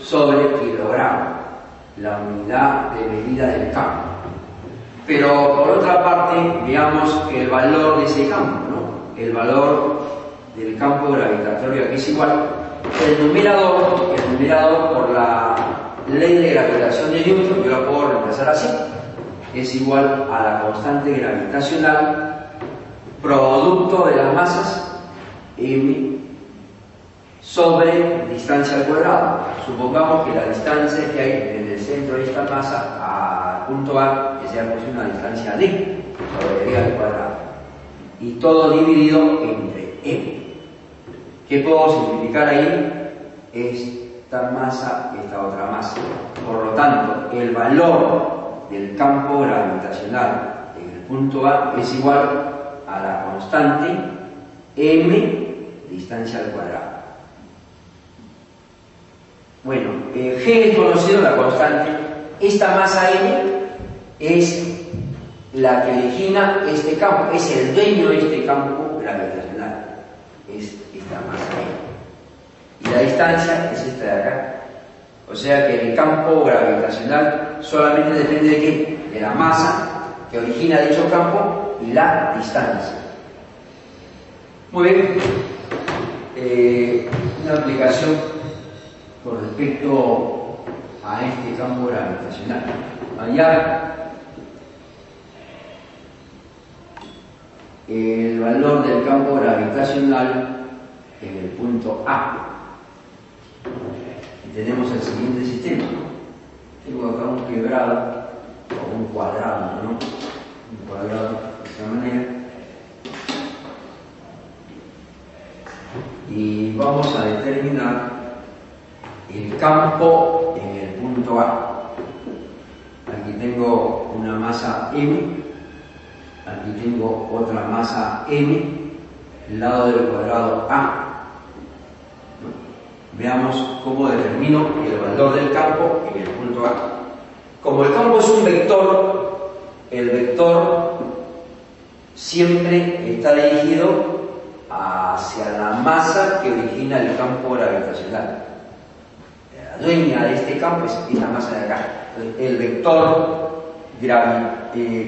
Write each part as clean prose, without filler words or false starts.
sobre kilogramo, la unidad de medida del campo. Pero por otra parte, veamos que el valor de ese campo, ¿no? El valor del campo gravitatorio aquí es igual. El numerador por la ley de gravitación de Newton, yo lo puedo reemplazar así, es igual a la constante gravitacional producto de las masas m sobre distancia al cuadrado. Supongamos que la distancia que hay desde el centro de esta masa al punto A, que sea pues una distancia d sobre d al cuadrado, y todo dividido entre m. ¿Qué puedo simplificar ahí? Esta masa, esta otra masa. Por lo tanto, el valor del campo gravitacional en el punto A es igual a la constante m distancia al cuadrado. Bueno, G es conocido, la constante. Esta masa m es la que origina este campo, es el dueño de este campo gravitacional, es esta masa m. Y la distancia es esta de acá. O sea que el campo gravitacional solamente depende de ¿qué? De la masa que origina dicho campo y la distancia. Muy bien. Una aplicación con respecto a este campo gravitacional. Allá el valor del campo gravitacional en el punto A. Y tenemos el siguiente sistema. Tengo acá un quebrado o un cuadrado, ¿no? Un cuadrado de esta manera. Y vamos a determinar el campo en el punto A. Aquí tengo una masa m, aquí tengo otra masa m, el lado del cuadrado A. Veamos cómo determino el valor del campo en el punto A. Como el campo es un vector, el vector siempre está dirigido hacia la masa que origina el campo gravitacional. La dueña de este campo es esta masa de acá. Entonces, el vector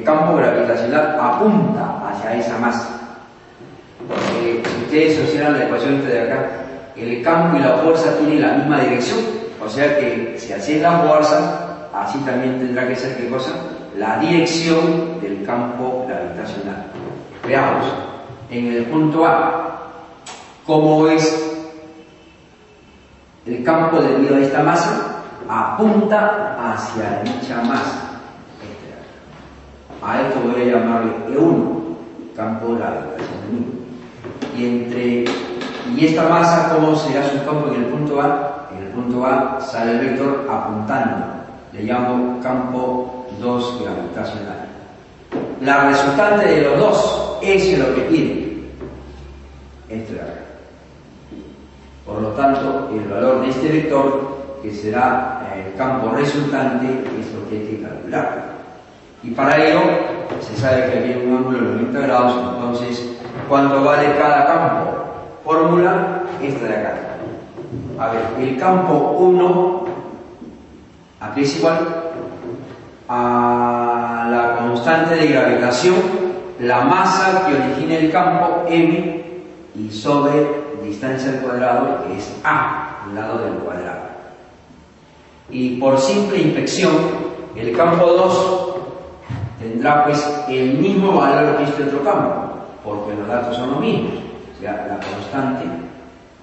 campo gravitacional apunta hacia esa masa. Porque si ustedes observan la ecuación de acá, el campo y la fuerza tienen la misma dirección. O sea que si así es la fuerza, así también tendrá que ser ¿qué cosa? La dirección del campo gravitacional. Veamos. En el punto A, ¿cómo es el campo debido a esta masa? Apunta hacia dicha masa. A esto voy a llamarle E1, campo gravitacional. Y esta masa, ¿cómo será su campo en el punto A? En el punto A sale el vector apuntando. Le llamo campo 2 gravitacional. La resultante de los dos es lo que pide. Esto de acá. Por lo tanto, el valor de este vector, que será el campo resultante, es lo que hay que calcular. Y para ello, se sabe que aquí hay un ángulo de 90 grados, entonces, ¿cuánto vale cada campo? Fórmula esta de acá. A ver, el campo 1, aquí es igual a la constante de gravitación, la masa que origina el campo m, y sobre distancia al cuadrado, que es a, al lado del cuadrado. Y por simple inspección, el campo 2 tendrá pues el mismo valor que este otro campo, porque los datos son los mismos. O sea, la constante,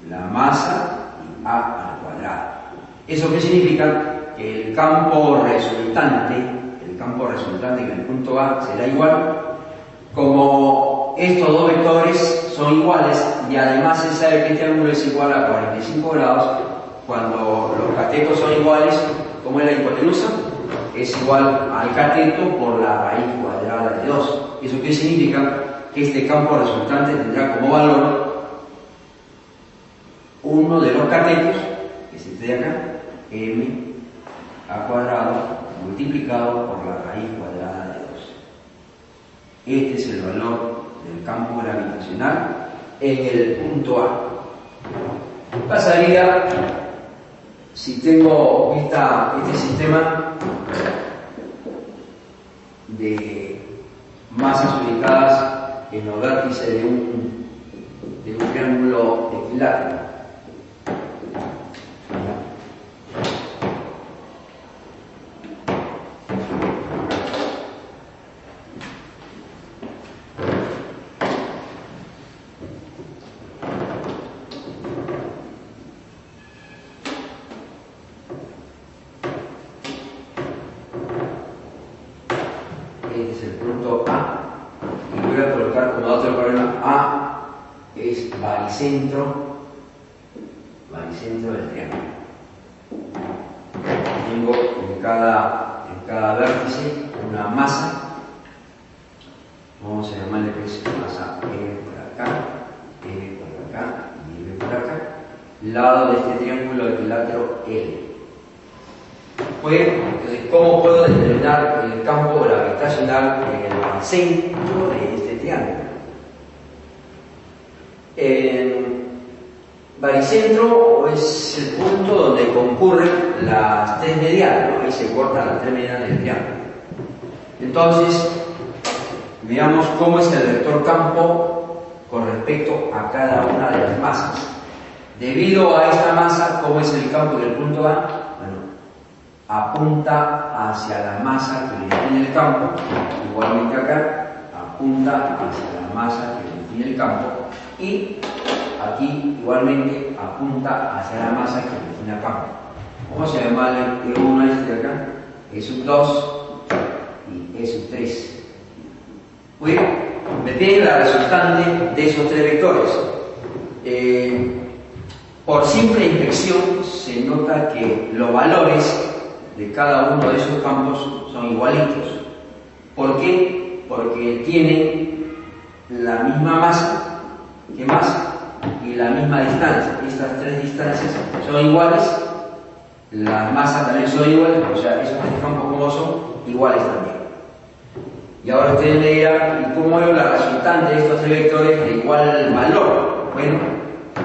la masa y a al cuadrado. ¿Eso qué significa? Que el campo resultante en el punto A será igual. Como estos dos vectores son iguales y además se sabe que este ángulo es igual a 45 grados, cuando los catetos son iguales, ¿cómo es la hipotenusa? Es igual al cateto por la raíz cuadrada de 2. ¿Eso qué significa? Que este campo resultante tendrá como valor uno de los catetos, que es este de acá, m a cuadrado multiplicado por la raíz cuadrada de 2. Este es el valor del campo gravitacional en el punto A. Pasaría si tengo este sistema de masas ubicadas en los vértices de un triángulo equilátero, este es el punto A, y voy a colocar como otro problema A es baricentro del triángulo. Tengo en cada vértice una masa, vamos a llamarle que es masa M por acá, M por acá y M por acá, lado de este triángulo equilátero L. Pues, entonces, ¿cómo puedo determinar el campo gravitacional en el centro de este triángulo? Baricentro es el punto donde concurren las tres medianas, ¿no? Ahí se cortan las tres medianas del triángulo. Entonces, veamos cómo es el vector campo con respecto a cada una de las masas. Debido a esta masa, ¿cómo es el campo del punto A? Bueno, apunta hacia la masa que le define el campo, igualmente acá, apunta hacia la masa que le define el campo, y aquí igualmente apunta hacia la masa que le define el campo. Vamos a llamarle E1 a este de acá, E2 y E3. Bueno, me pide la resultante de esos tres vectores. Por simple inspección se nota que los valores de cada uno de esos campos son igualitos. ¿Por qué? Porque tienen la misma masa, ¿qué más? Y la misma distancia. Estas tres distancias son iguales, las masas también son iguales, o sea, esos tres campos como son iguales también. Y ahora ustedes me dirán, ¿y cómo veo la resultante de estos tres vectores de igual valor? Bueno,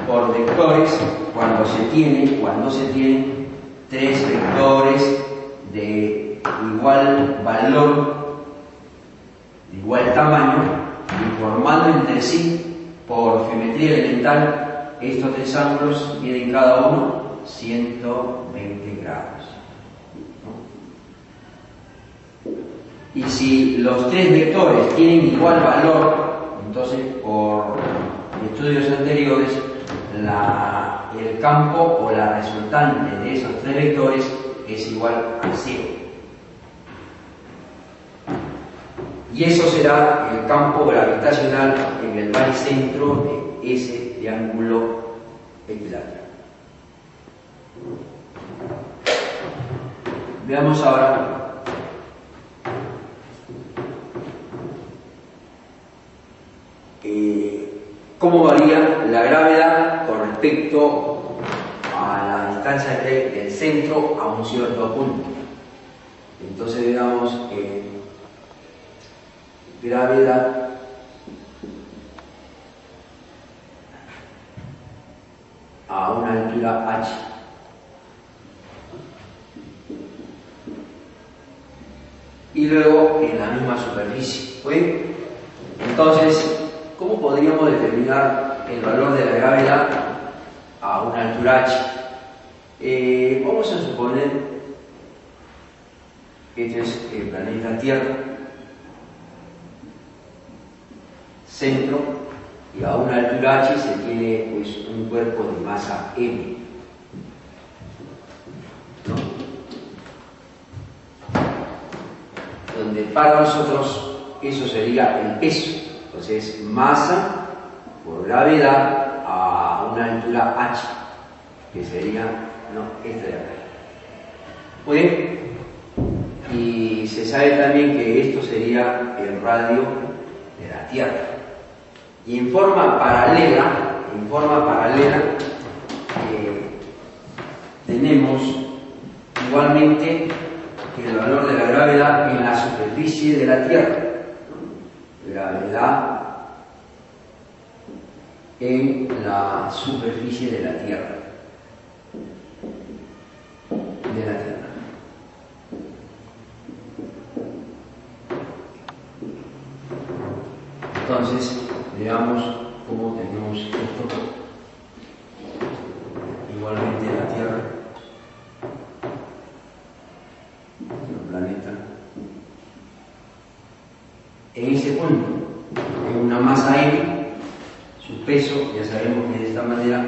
por vectores, cuando se tienen tres vectores de igual valor, de igual tamaño, y formando entre sí, por geometría elemental, estos tres ángulos tienen cada uno 120 grados. Y si los tres vectores tienen igual valor, entonces por estudios anteriores, el campo o la resultante de esos tres vectores es igual a 0. Y eso será el campo gravitacional en el baricentro de ese triángulo equilátero. Veamos ahora cómo varía la gravedad con respecto a la distancia del centro a un cierto punto. Entonces, digamos, gravedad a una altura h. Y luego en la misma superficie. ¿Fue? Entonces, ¿cómo podríamos determinar el valor de la gravedad a una altura h? Vamos a suponer que este es el planeta Tierra, centro, y a una altura h se tiene pues un cuerpo de masa m, ¿no? Donde para nosotros eso sería el peso. Entonces, masa por gravedad a una altura h, que sería, este de acá. Muy bien. Y se sabe también que esto sería el radio de la Tierra. Y en forma paralela, tenemos igualmente el valor de la gravedad en la superficie de la Tierra. Gravedad en la superficie de la Tierra. Entonces, veamos cómo tenemos esto. Igualmente la Tierra, el planeta, en ese punto, en una masa M, su peso, ya sabemos que de esta manera